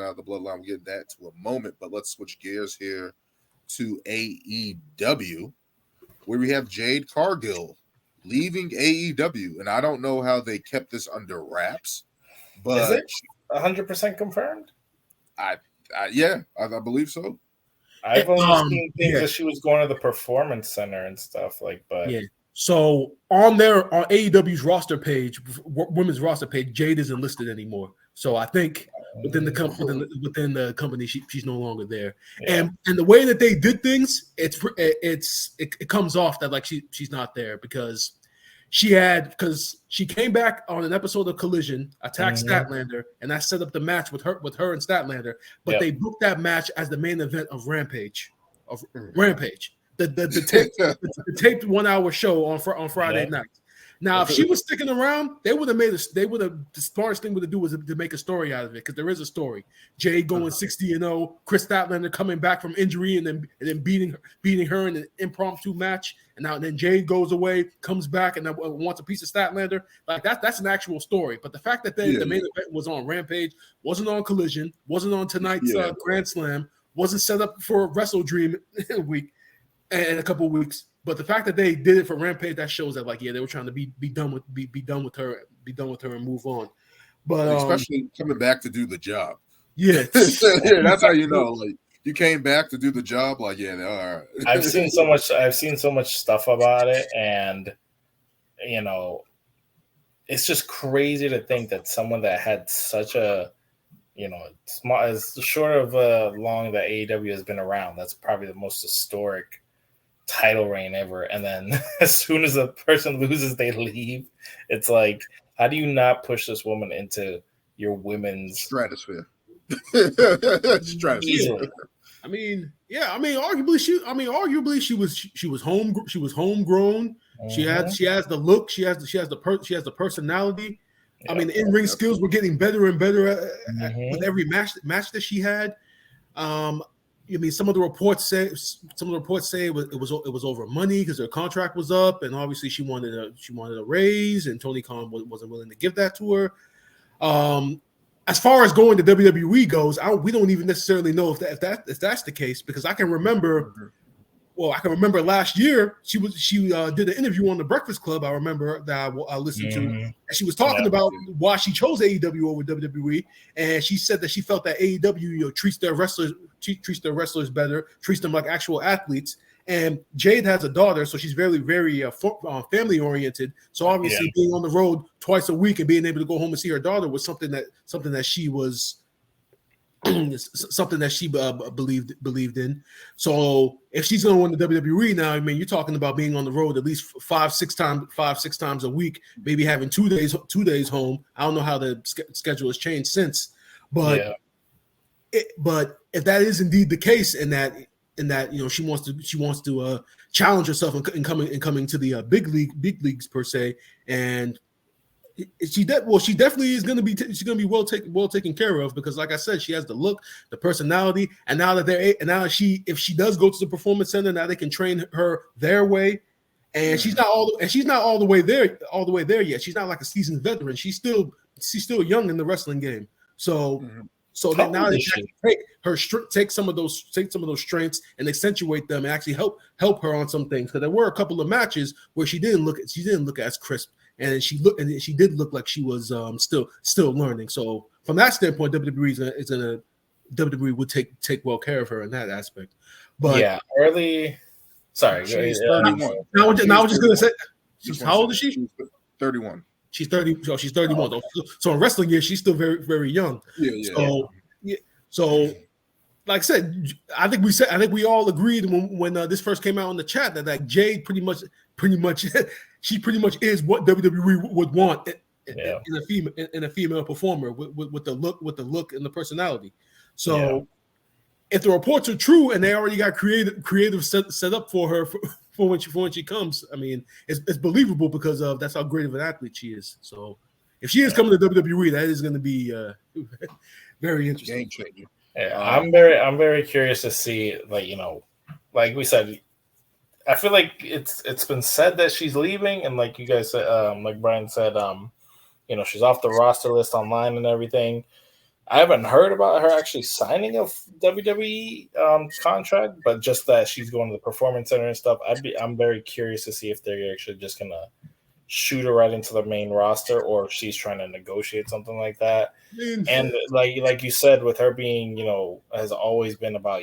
out of the bloodline. We'll get that to a moment, but let's switch gears here to AEW, where we have Jade Cargill leaving AEW, and I don't know how they kept this under wraps, but is it 100% confirmed? I believe so. I've only seen things that she was going to the Performance Center and stuff but yeah. So on AEW's roster page, women's roster page, Jade isn't listed anymore. So I think within the company, she's no longer there. Yeah. And the way that they did things, it comes off that like she's not there because she came back on an episode of Collision, attacked Statlander, and that set up the match with her and Statlander. But they booked that match as the main event of Rampage. The taped 1 hour show on Friday night. Now, if she was sticking around, the smartest thing to do was to make a story out of it because there is a story. Jade going 60-0, Chris Statlander coming back from injury and then beating her in an impromptu match, and then Jade goes away, comes back, and then wants a piece of Statlander. Like that's an actual story. But the fact that the main event was on Rampage, wasn't on Collision, wasn't on tonight's Grand Slam, wasn't set up for Wrestle Dream in a week and a couple of weeks. But the fact that they did it for Rampage, that shows that they were trying to be done with her and move on. But especially coming back to do the job. Yeah, that's how you know. Like you came back to do the job. Like all right. I've seen so much stuff about it, and it's just crazy to think that someone that had such a small, as short of long that AEW has been around, that's probably the most historic title reign ever, and then as soon as a person loses, they leave. It's like, how do you not push this woman into your women's stratosphere? Easily. Arguably she was homegrown. Mm-hmm. She has the look. She has the personality. Yeah, the in-ring skills were getting better and better with every match that she had. Some of the reports say it was over money because her contract was up, and obviously she wanted a raise, and Tony Khan wasn't willing to give that to her. As far as going to WWE goes, we don't even necessarily know if that's the case, because I can remember. Well, I can remember last year she did an interview on the Breakfast Club. I remember that I listened to, and she was talking about why she chose AEW over WWE, and she said that she felt that AEW treats their wrestlers better, treats them like actual athletes. And Jade has a daughter, so she's very, very family oriented. So obviously, being on the road twice a week and being able to go home and see her daughter was something that she was. Something that she believed in. So if she's going to win the WWE now, you're talking about being on the road at least five, six times a week, maybe having 2 days home. I don't know how the schedule has changed since, but but if that is indeed the case, and that she wants to challenge herself in coming to the big leagues per se, and she definitely is going to be well taken care of, because like I said, she has the look, the personality, and if she does go to the Performance Center, now they can train her their way, and she's not all the way there yet. She's not like a seasoned veteran. She's still young in the wrestling game. So that now they can take some of those strengths and accentuate them and actually help her on some things. Because there were a couple of matches where she didn't look as crisp. And she did look like she was still learning. So from that standpoint, WWE would take well care of her in that aspect. But sorry, she's 31. Now I was just gonna say, how old is she? She's 31. She's 30. So she's 31. Oh. So in wrestling years, she's still very, very young. So like I said, I think we all agreed when this first came out on the chat that Jade pretty much she pretty much is what WWE would want in a female performer with the look and the personality. So if the reports are true and they already got creative set up for her for when she comes, it's believable because of that's how great of an athlete she is. So if she is coming to WWE, that is going to be very interesting. Game changer. Yeah, I'm very curious to see, like we said, I feel like it's been said that she's leaving, and like you guys said, like Brian said, she's off the roster list online and everything. I haven't heard about her actually signing a WWE contract, but just that she's going to the Performance Center and stuff. I'm very curious to see if they're actually just gonna shoot her right into the main roster, or if she's trying to negotiate something like that. And like you said, with her being, has always been about,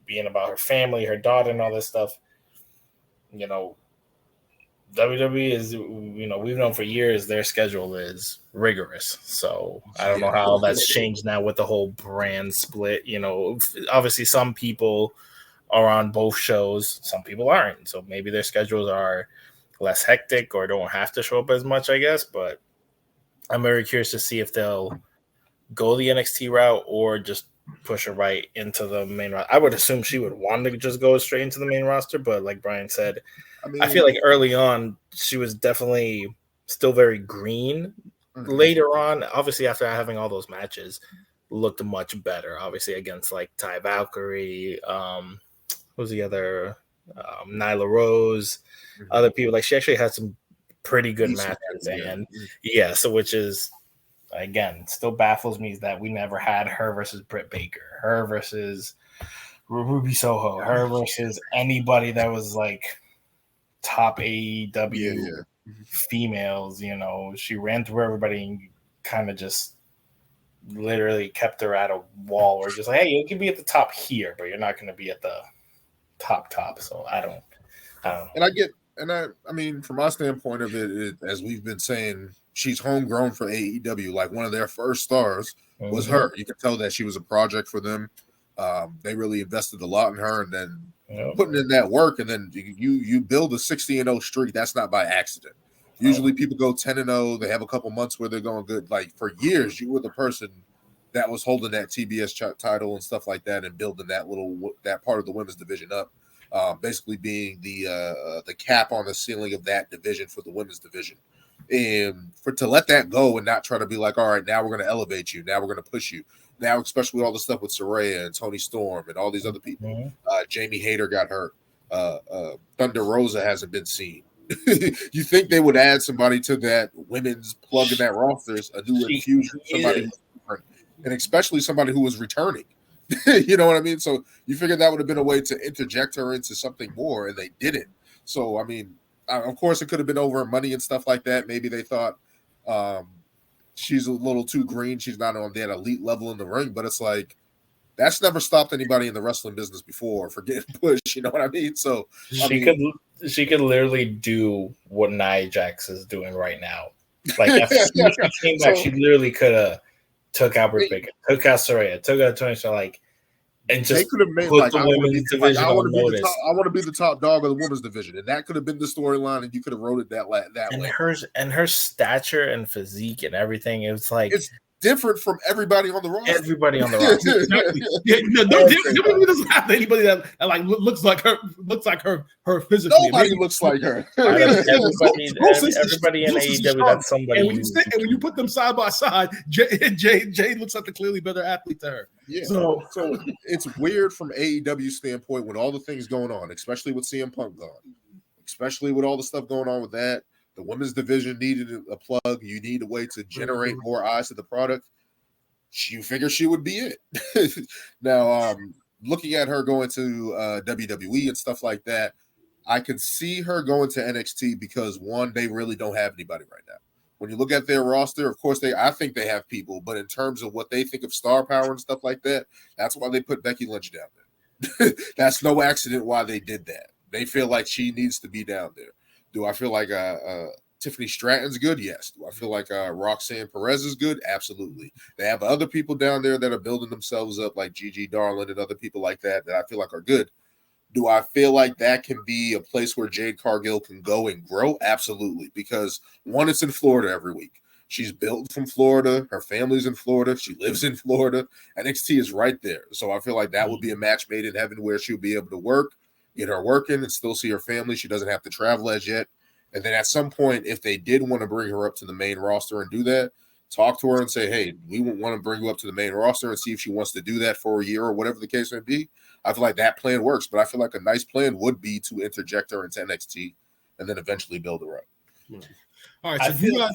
being about her family, her daughter, and all this stuff. WWE is, we've known for years their schedule is rigorous. So I don't know how that's changed now with the whole brand split. Obviously some people are on both shows, some people aren't. So maybe their schedules are less hectic or don't have to show up as much, I guess. But I'm very curious to see if they'll go the NXT route or just push her right into the main roster. I would assume she would want to just go straight into the main roster, but like Brian said, I feel like early on she was definitely still very green. Mm-hmm. Later on, obviously after having all those matches, looked much better. Obviously against like Ty Valkyrie, who's the other, Nyla Rose, other people. Like she actually had some pretty good matches, and so which is, again, still baffles me is that we never had her versus Britt Baker, her versus Ruby Soho, her versus anybody that was like top AEW females. She ran through everybody and kind of just literally kept her at a wall. Or just like, hey, you can be at the top here, but you're not going to be at the top. So I don't know. And I get, and I mean, from my standpoint of it, as we've been saying, she's homegrown for AEW. Like one of their first stars was her. You could tell that she was a project for them. They really invested a lot in her, and then putting in that work, and then you build a 60-0 streak. That's not by accident. Usually people go 10-0. They have a couple months where they're going good. Like for years, you were the person that was holding that TBS title and stuff like that, and building that part of the women's division up. Basically being the cap on the ceiling of that division for the women's division. And to let that go and not try to be like, all right, now we're going to elevate you. Now we're going to push you. Now, especially with all the stuff with Saraya and Toni Storm and all these other people. Jamie Hayter got hurt. Thunder Rosa hasn't been seen. You think they would add somebody to that women's plug in that roster, a new infusion, somebody, and especially somebody who was returning. You know what I mean? So you figured that would have been a way to interject her into something more, and they didn't. So, I mean, of course, it could have been over money and stuff like that. Maybe they thought she's a little too green. She's not on that elite level in the ring, but it's like that's never stopped anybody in the wrestling business before for getting pushed. You know what I mean? So she could literally do what Nia Jax is doing right now. Like after she came back, she literally could have took out Britt Baker, took out Saraya, took out Toni Storm, like, and just could have made put like the women's division on notice. I want to be the top dog of the women's division, and that could have been the storyline, and you could have wrote it that way. Her stature and physique and everything, it was like it's different from everybody on the roster. Everybody on the roster. Nobody doesn't have anybody that like looks like her physically. Nobody looks like her. Everybody in AEW, that's somebody. And when you put them side by side, Jade looks like the clearly better athlete to her. Yeah. So it's weird from AEW standpoint with all the things going on, especially with CM Punk gone, especially with all the stuff going on with that. The women's division needed a plug. You need a way to generate more eyes to the product. You figure she would be it. Now, looking at her going to WWE and stuff like that, I could see her going to NXT because, one, they really don't have anybody right now. When you look at their roster, of course, I think they have people, but in terms of what they think of star power and stuff like that, that's why they put Becky Lynch down there. That's no accident why they did that. They feel like she needs to be down there. Do I feel like Tiffany Stratton's good? Yes. Do I feel like Roxanne Perez is good? Absolutely. They have other people down there that are building themselves up, like Gigi Darling and other people like that I feel like are good. Do I feel like that can be a place where Jade Cargill can go and grow? Absolutely. Because, one, it's in Florida every week. She's built from Florida. Her family's in Florida. She lives in Florida. NXT is right there. So I feel like that would be a match made in heaven where she'll be able to work, get her working, and still see her family. She doesn't have to travel as yet. And then at some point, if they did want to bring her up to the main roster and do that, talk to her and say, hey, we want to bring you up to the main roster and see if she wants to do that for a year or whatever the case may be. I feel like that plan works, but I feel like a nice plan would be to interject her into NXT and then eventually build her up. All right, so do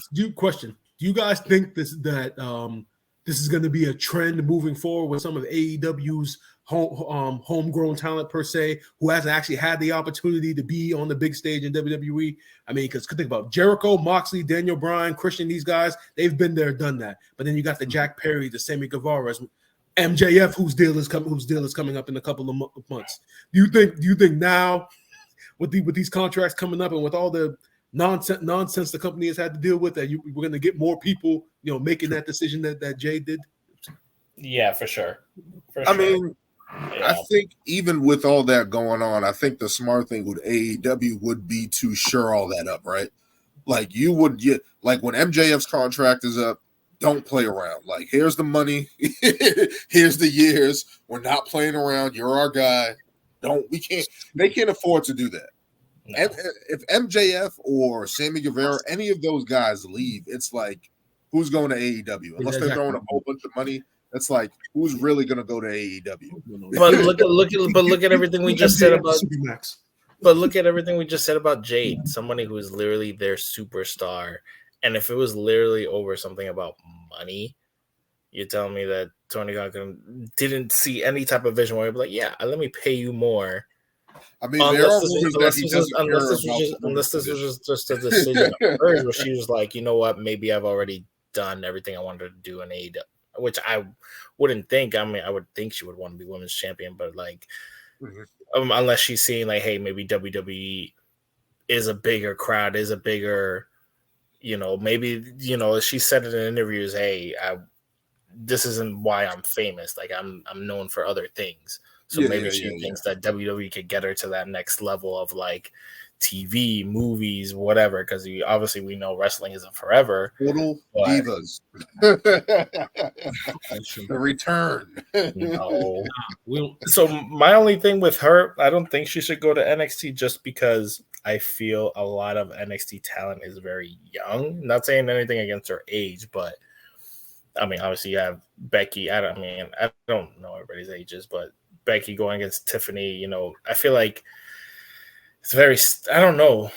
you guys think that this is going to be a trend moving forward with some of AEW's homegrown talent per se, who hasn't actually had the opportunity to be on the big stage in WWE. I mean, because think about Jericho, Moxley, Daniel Bryan, Christian, these guys, they've been there, done that. But then you got the Jack Perry, the Sammy Guevara's, MJF, whose deal is coming up in a couple of months. Do you think now with these contracts coming up and with all the nonsense the company has had to deal with, that we're going to get more people, making that decision that Jay did? Yeah, for sure. I mean, I think even with all that going on, I think the smart thing with AEW would be to shore all that up, right? Like you would get, like when MJF's contract is up, don't play around. Like, here's the money, here's the years. We're not playing around. You're our guy. They can't afford to do that. No. If MJF or Sammy Guevara, any of those guys leave, it's like, who's going to AEW? Unless they're throwing a whole bunch of money. It's like, who's really going to go to AEW? But look at everything we just said about. But look at everything we just said about Jade, somebody who is literally their superstar. And if it was literally over something about money, you're telling me that Tony Khan didn't see any type of vision where he'd be like, "Yeah, let me pay you more." I mean, unless this was just a decision of hers, where she was like, "You know what? Maybe I've already done everything I wanted to do in AEW." Which I wouldn't think. I mean, I would think she would want to be women's champion, but like, unless she's seeing like, hey, maybe WWE is a bigger crowd, is a bigger, maybe, she said it in interviews, hey, this isn't why I'm famous. Like I'm known for other things. So maybe she thinks that WWE could get her to that next level of like TV, movies, whatever, because we know wrestling isn't forever. Total divas. The return. No. So my only thing with her, I don't think she should go to NXT just because I feel a lot of NXT talent is very young. Not saying anything against her age, but I mean, obviously you have Becky. I don't know everybody's ages, but Becky going against Tiffany, I feel like it's very, I don't know.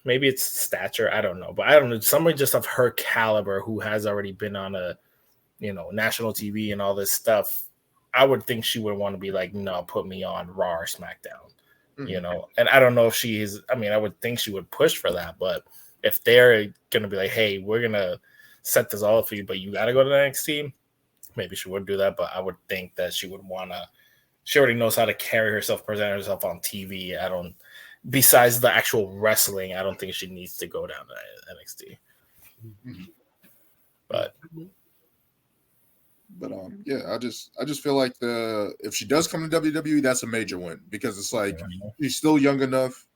Maybe it's stature. I don't know. But I don't know. Somebody just of her caliber who has already been on a, national TV and all this stuff. I would think she would want to be like, no, put me on Raw or SmackDown, And I don't know if she is. I mean, I would think she would push for that. But if they're going to be like, hey, we're going to set this all up for you, but you got to go to the NXT, maybe she would do that. But I would think that she would want to. She already knows how to carry herself, present herself on TV. Besides the actual wrestling, I don't think she needs to go down to NXT. But I just feel like if she does come to WWE, that's a major win, because it's like she's still young enough.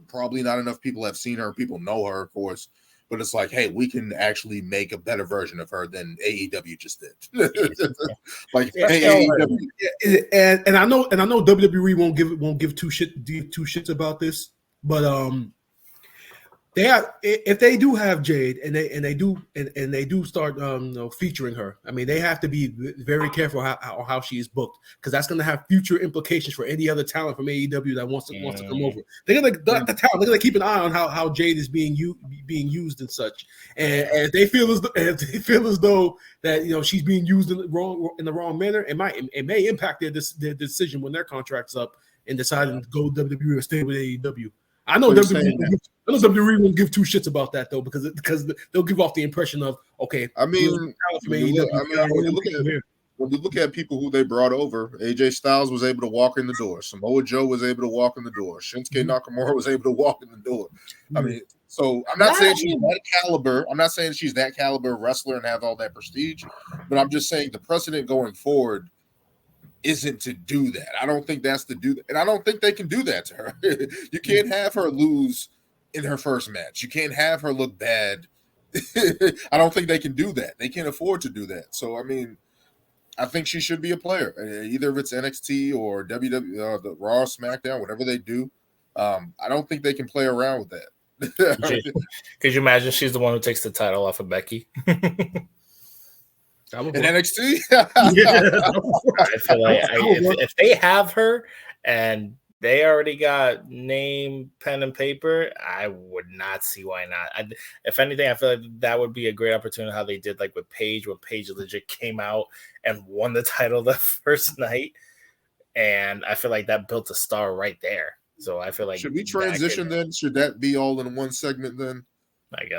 Probably not enough people have seen her. People know her, of course, but it's like, hey, we can actually make a better version of her than AEW just did. AEW. And I know WWE won't give two shits about this, but if they do have Jade and they do start featuring her, I mean, they have to be very careful how she is booked, because that's going to have future implications for any other talent from AEW that wants to come over. They're going to keep an eye on how Jade is being used and such, and if they feel as though that she's being used in the wrong manner, it may impact their decision when their contract's up and deciding to go WWE or stay with AEW. I know WWE won't give two shits about that though, because they'll give off the impression of, okay. I mean, when you look at people who they brought over, AJ Styles was able to walk in the door. Samoa Joe was able to walk in the door. Shinsuke Nakamura was able to walk in the door. I mean, so I'm not saying she's that caliber. I'm not saying she's that caliber wrestler and have all that prestige, but I'm just saying the precedent going forward isn't to do that. I don't think that's to do that. And I don't think they can do that to her. You can't have her lose in her first match. You can't have her look bad. I don't think they can do that. They can't afford to do that. So, I mean, I think she should be a player. Either if it's NXT or WWE, the Raw, SmackDown, whatever they do. I don't think they can play around with that. Could you imagine she's the one who takes the title off of Becky? In NXT? I feel like if they have her and they already got name, pen, and paper, I would not see why not. If anything, I feel like that would be a great opportunity how they did like with Paige, when Paige legit came out and won the title the first night. And I feel like that built a star right there. So I feel like should we transition then? Should that be all in one segment then? I guess.